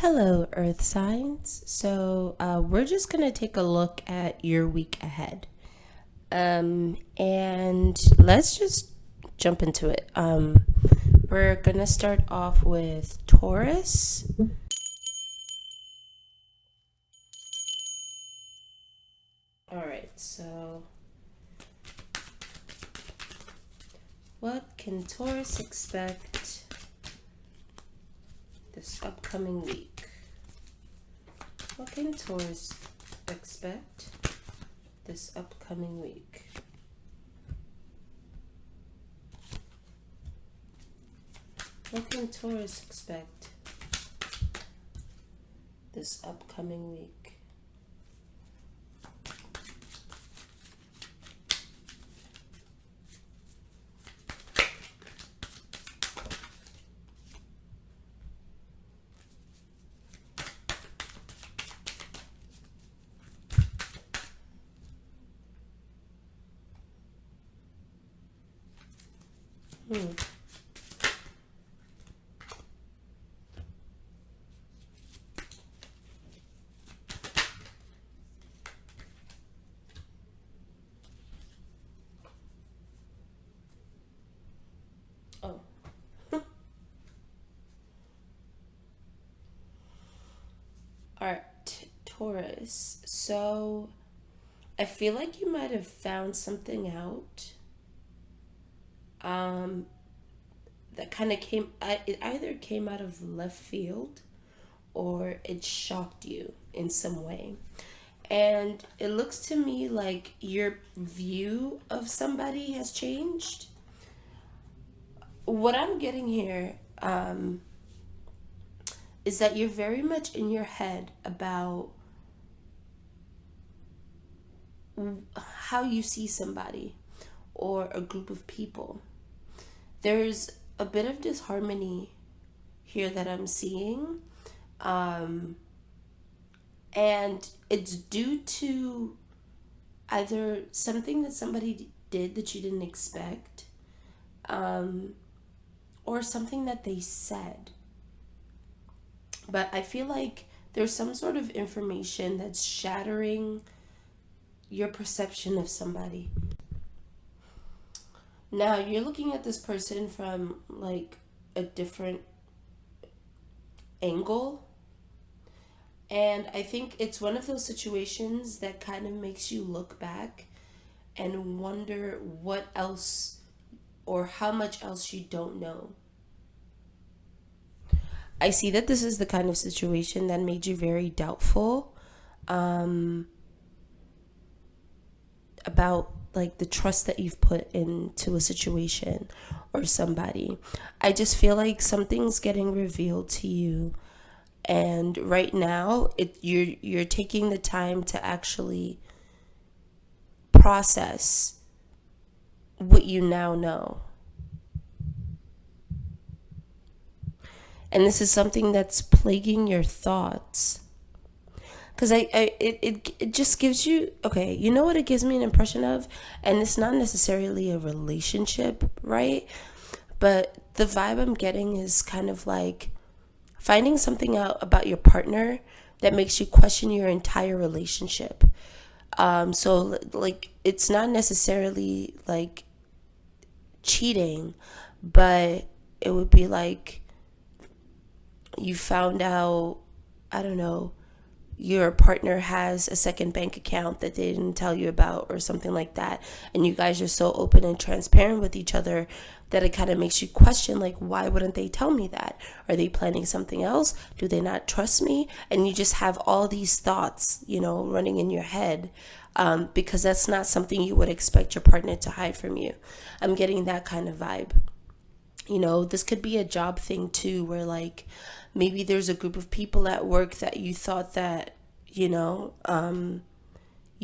Hello, Earth signs. We're just going to take a look at your week ahead. And let's just jump into it. We're going to start off with Taurus. All right, so what can Taurus expect this upcoming week? What can Taurus expect this upcoming week? What can Taurus expect this upcoming week? Oh. All right, Taurus. So I feel like you might have found something out that kind of it either came out of left field or it shocked you in some way. And it looks to me like your view of somebody has changed. What I'm getting here is that you're very much in your head about how you see somebody or a group of people. There's a bit of disharmony here that I'm seeing. And it's due to either something that somebody did that you didn't expect, or something that they said. But I feel like there's some sort of information that's shattering your perception of somebody. Now you're looking at this person from like a different angle. And I think it's one of those situations that kind of makes you look back and wonder what else or how much else you don't know. I see that this is the kind of situation that made you very doubtful about like the trust that you've put into a situation or somebody. I just feel like something's getting revealed to you, and right now you're taking the time to actually process what you now know. And this is something that's plaguing your thoughts. Because it just gives you, okay, you know what it gives me an impression of? And it's not necessarily a relationship, right? But the vibe I'm getting is kind of like finding something out about your partner that makes you question your entire relationship. So, like, it's not necessarily like cheating, but it would be like you found out, I don't know, your partner has a second bank account that they didn't tell you about or something like that, and you guys are so open and transparent with each other that it kind of makes you question, like, why wouldn't they tell me that? Are they planning something else? Do they not trust me? And you just have all these thoughts, running in your head, because that's not something you would expect your partner to hide from you. I'm getting that kind of vibe. This could be a job thing too, where like maybe there's a group of people at work that you thought that, you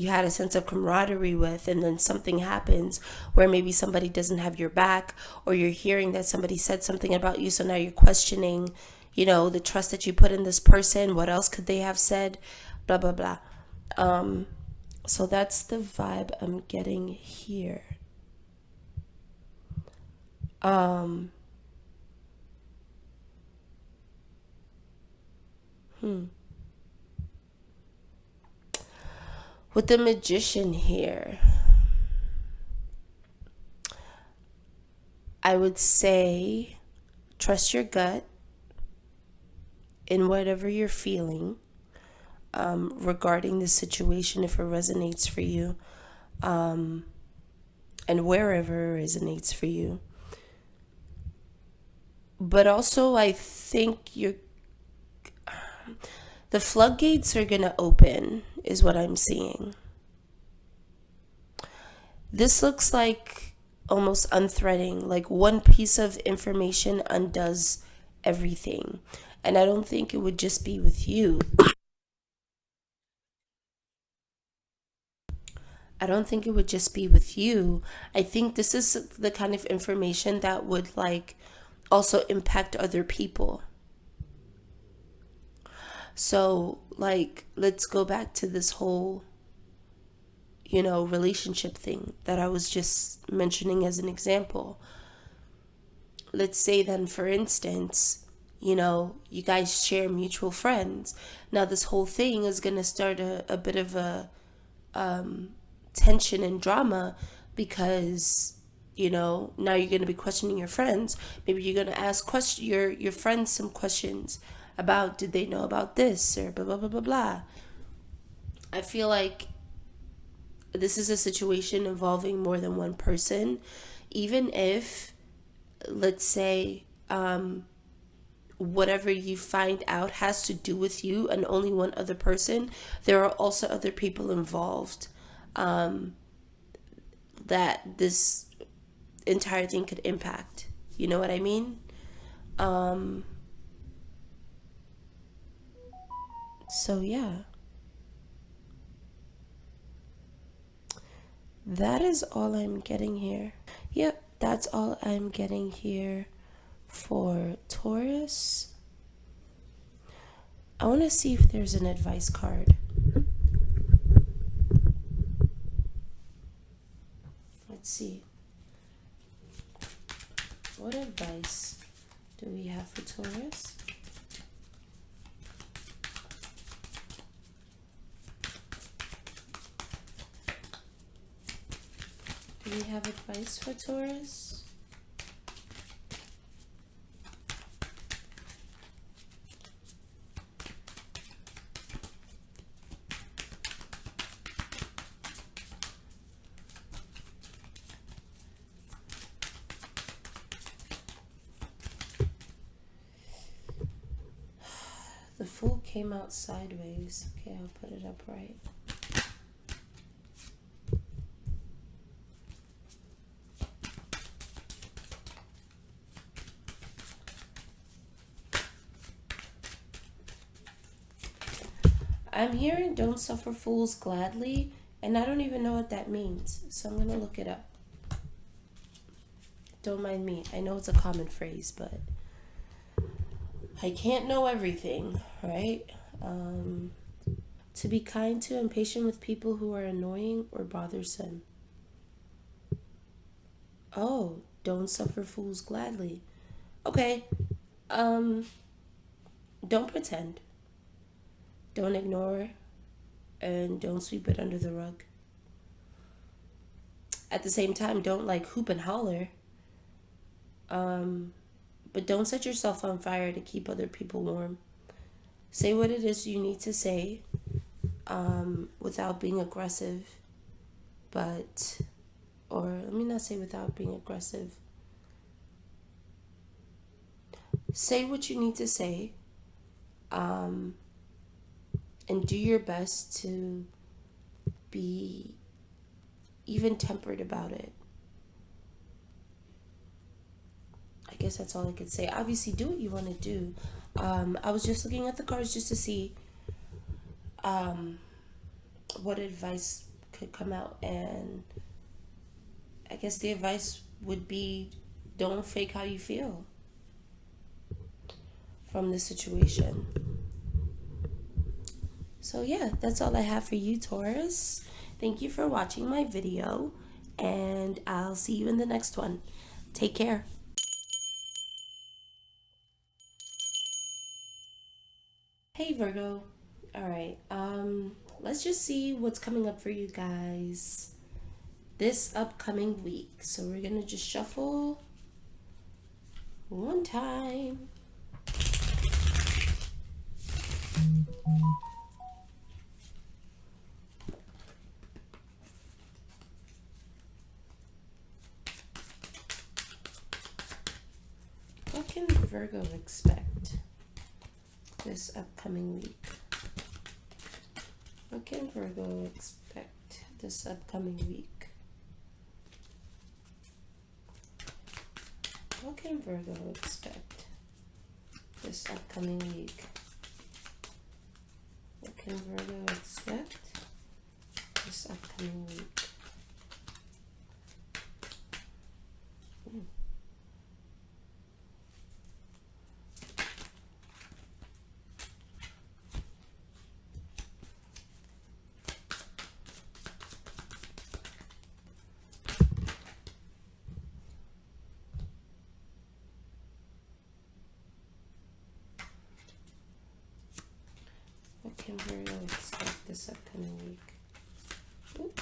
had a sense of camaraderie with, and then something happens where maybe somebody doesn't have your back, or you're hearing that somebody said something about you. So now you're questioning, the trust that you put in this person. What else could they have said? Blah, blah, blah. So that's the vibe I'm getting here. With the Magician here, I would say trust your gut in whatever you're feeling regarding the situation, if it resonates for you, and wherever it resonates for you. But also, I think the floodgates are going to open, is what I'm seeing. This looks like almost unthreading, like one piece of information undoes everything. And I don't think it would just be with you. I don't think it would just be with you. I think this is the kind of information that would like also impact other people. So, like, let's go back to this whole, relationship thing that I was just mentioning as an example. Let's say then, for instance, you guys share mutual friends. Now, this whole thing is going to start a bit of a tension and drama because, now you're going to be questioning your friends. Maybe you're going to ask your friends some questions about, did they know about this or blah, blah, blah, blah, blah. I feel like this is a situation involving more than one person. Even if, let's say, whatever you find out has to do with you and only one other person, there are also other people involved that this entire thing could impact. You know what I mean? So yeah. That is all I'm getting here. Yep, that's all I'm getting here for Taurus. I want to see if there's an advice card. Let's see. What advice do we have for Taurus? Do we have advice for Taurus? The Fool came out sideways. Okay, I'll put it up right. I'm hearing don't suffer fools gladly, and I don't even know what that means. So I'm going to look it up. Don't mind me. I know it's a common phrase, but I can't know everything, right? To be kind to and patient with people who are annoying or bothersome. Oh, don't suffer fools gladly. Okay. Don't pretend. Don't ignore, and don't sweep it under the rug. At the same time, don't like hoop and holler. But don't set yourself on fire to keep other people warm. Say what it is you need to say without being aggressive. Or let me not say without being aggressive. Say what you need to say. And do your best to be even tempered about it. I guess that's all I could say. Obviously, do what you want to do. I was just looking at the cards just to see what advice could come out. And I guess the advice would be don't fake how you feel from this situation. So yeah, that's all I have for you, Taurus. Thank you for watching my video, and I'll see you in the next one. Take care. Hey Hey Virgo. All right. Let's just see what's coming up for you guys this upcoming week. So we're going to just shuffle one time. What can Virgo expect this upcoming week? What can Virgo expect this upcoming week? What can Virgo expect this upcoming week? What can Virgo expect this upcoming week? What can Virgo expect this upcoming week? Oop.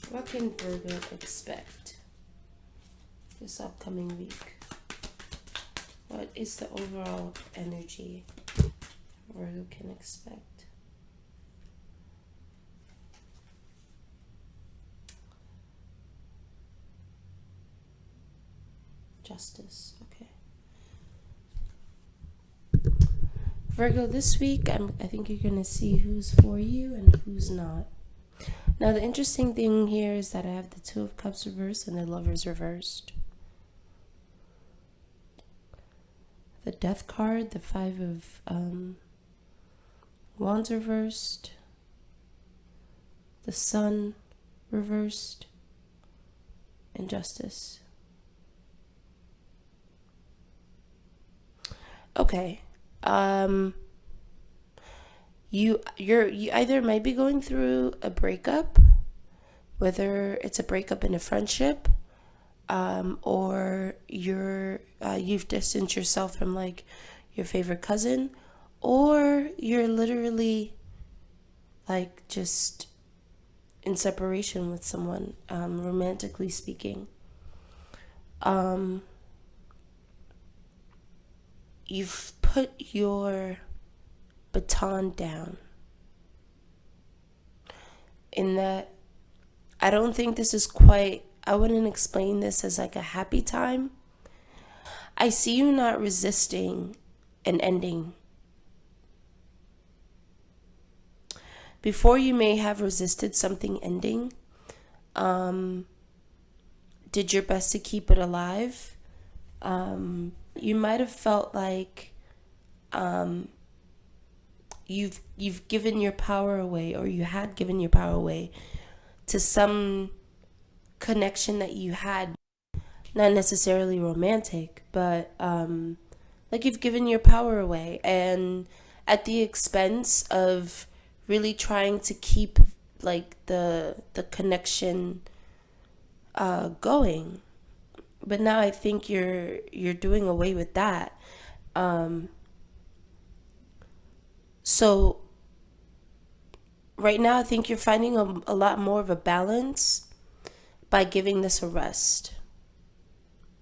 What can Virgo expect this upcoming week? What is the overall energy Virgo can expect? Justice, okay. Virgo, this week, I think you're going to see who's for you and who's not. Now, the interesting thing here is that I have the Two of Cups reversed and the Lovers reversed. The Death card, the Five of Wands reversed, the Sun reversed, and Justice. Okay. You either might be going through a breakup, whether it's a breakup in a friendship, or you've distanced yourself from like your favorite cousin, or you're literally like just in separation with someone, romantically speaking. You've put your baton down. In that, I don't think this is quite, I wouldn't explain this as like a happy time. I see you not resisting an ending. Before, you may have resisted something ending, did your best to keep it alive. You might have felt like you've given your power away, or you had given your power away to some connection that you had, not necessarily romantic, but like you've given your power away, and at the expense of really trying to keep like the connection going. But now I think you're doing away with that. So right now I think you're finding a lot more of a balance by giving this a rest,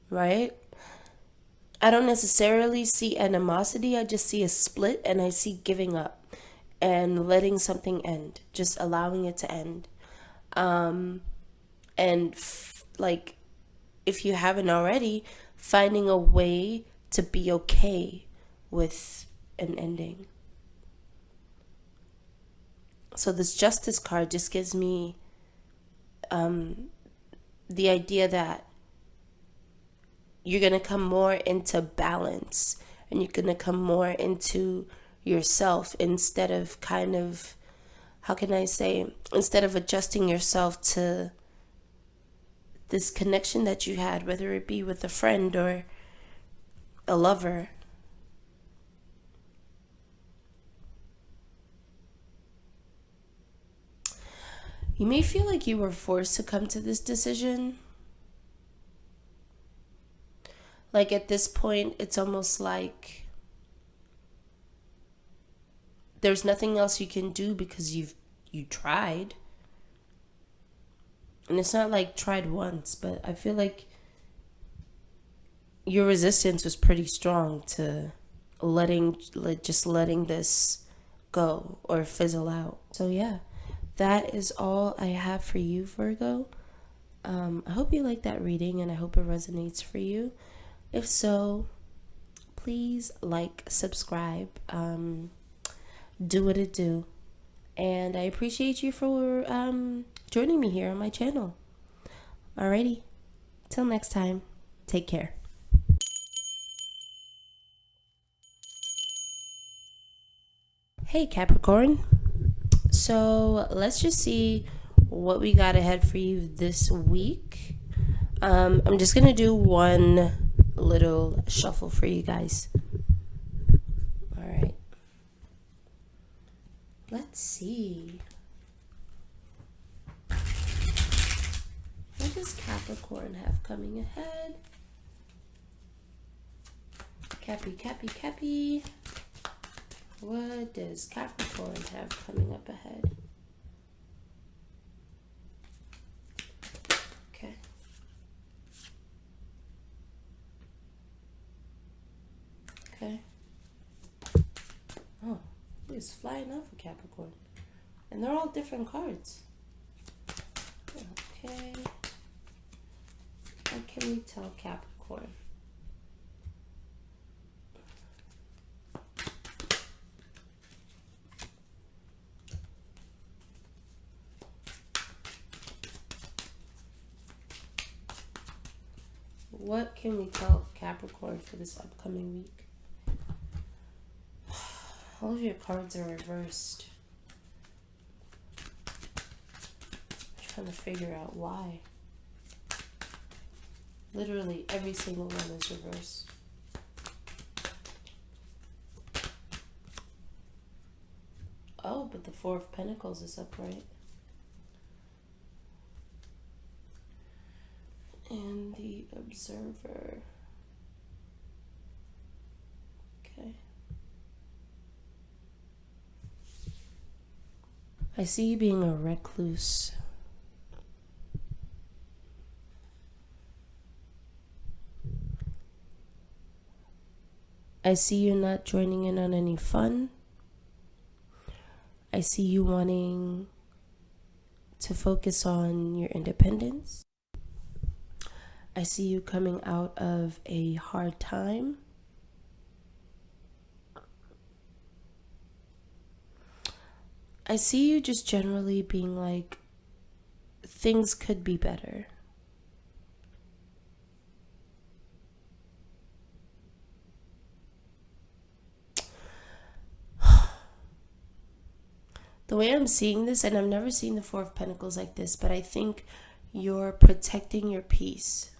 right? I don't necessarily see animosity. I just see a split, and I see giving up and letting something end, just allowing it to end. Like, if you haven't already, finding a way to be okay with an ending. So this Justice card just gives me the idea that you're going to come more into balance and you're going to come more into yourself instead of kind of, how can I say, instead of adjusting yourself to this connection that you had, whether it be with a friend or a lover. You may feel like you were forced to come to this decision. Like at this point, it's almost like there's nothing else you can do because you tried. And it's not like tried once, but I feel like your resistance was pretty strong to just letting this go or fizzle out. So yeah, that is all I have for you, Virgo. I hope you like that reading and I hope it resonates for you. If so, please like, subscribe, do what it do. And I appreciate you for joining me here on my channel. Alrighty, till next time, take care. Hey Capricorn, so let's just see what we got ahead for you this week. I'm just gonna do one little shuffle for you guys. All right, let's see. What does Capricorn have coming ahead? Cappy. What does Capricorn have coming up ahead? Okay. Okay. Oh, it's flying off of Capricorn. And they're all different cards. Okay. What can we tell Capricorn? What can we tell Capricorn for this upcoming week? All of your cards are reversed. I'm trying to figure out why. Literally every single one is reversed. Oh, but the Four of Pentacles is upright. And the Observer. Okay. I see you being a recluse. I see you not joining in on any fun. I see you wanting to focus on your independence. I see you coming out of a hard time. I see you just generally being like, things could be better. The way I'm seeing this, and I've never seen the Four of Pentacles like this, but I think you're protecting your peace.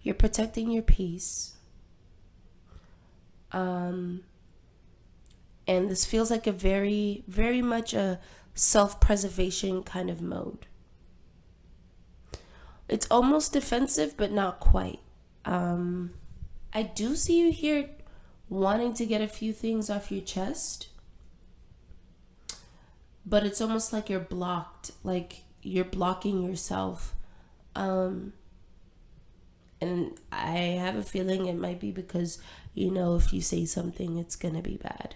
You're protecting your peace. And this feels like a very, very much a self-preservation kind of mode. It's almost defensive, but not quite. I do see you here wanting to get a few things off your chest, but it's almost like you're blocked, like you're blocking yourself. And I have a feeling it might be because, you know, if you say something, it's gonna be bad.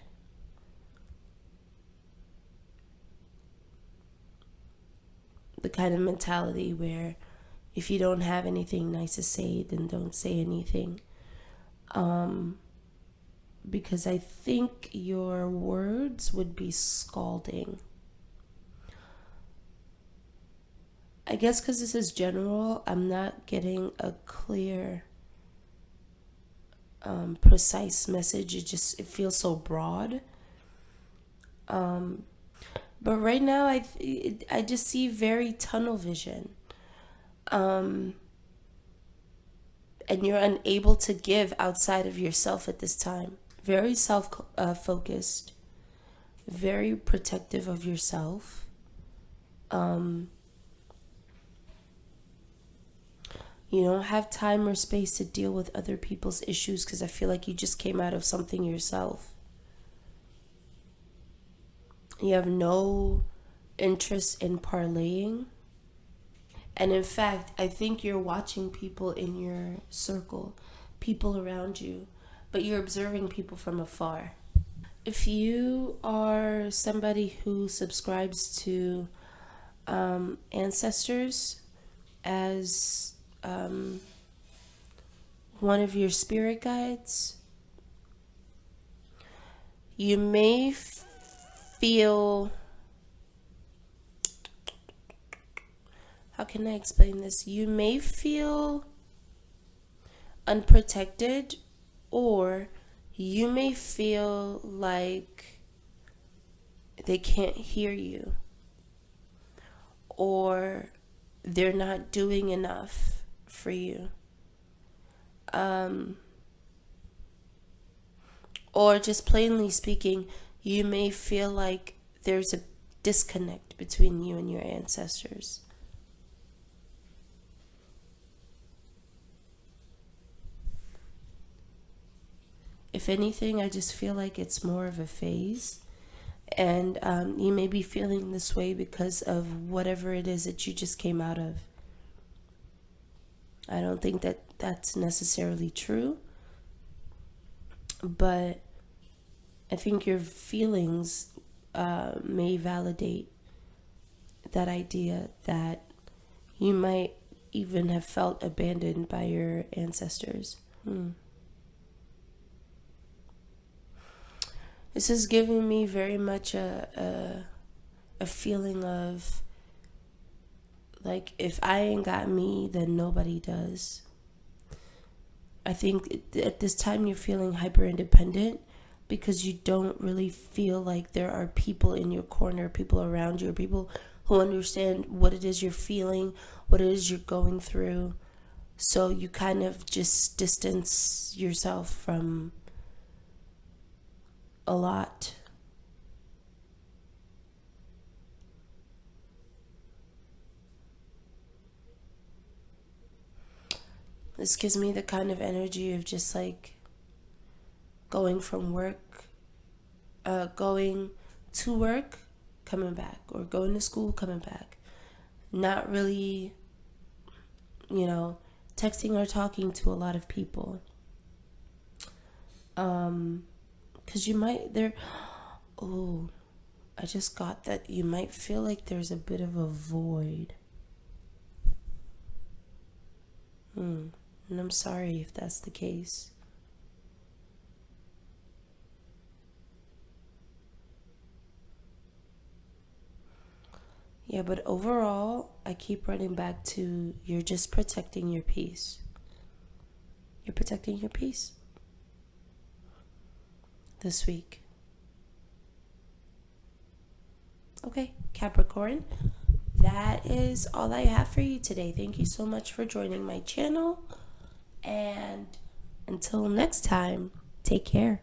The kind of mentality where if you don't have anything nice to say, then don't say anything. Because I think your words would be scalding. I guess because this is general, I'm not getting a clear precise message. It feels so broad. But right now, I just see very tunnel vision. And you're unable to give outside of yourself at this time. Very focused, very protective of yourself. You don't have time or space to deal with other people's issues because I feel like you just came out of something yourself. You have no interest in parlaying. And in fact, I think you're watching people in your circle, people around you, but you're observing people from afar. If you are somebody who subscribes to ancestors as one of your spirit guides, you may feel, how can I explain this? You may feel unprotected, or you may feel like they can't hear you, or they're not doing enough for you. Or just plainly speaking, you may feel like there's a disconnect between you and your ancestors. If anything, I just feel like it's more of a phase. And you may be feeling this way because of whatever it is that you just came out of. I don't think that that's necessarily true. But I think your feelings may validate that idea that you might even have felt abandoned by your ancestors. This is giving me very much a feeling of like, if I ain't got me, then nobody does. I think at this time you're feeling hyper independent because you don't really feel like there are people in your corner, people around you, or people who understand what it is you're feeling, what it is you're going through. So you kind of just distance yourself from a lot. This gives me the kind of energy of just like going from work, going to work, coming back, or going to school, coming back. Not really, texting or talking to a lot of people. Because you might, I just got that you might feel like there's a bit of a void. And I'm sorry if that's the case. Yeah, but overall, I keep running back to you're just protecting your peace. You're protecting your peace this week. Okay, Capricorn, that is all I have for you today. Thank you so much for joining my channel. And until next time, take care.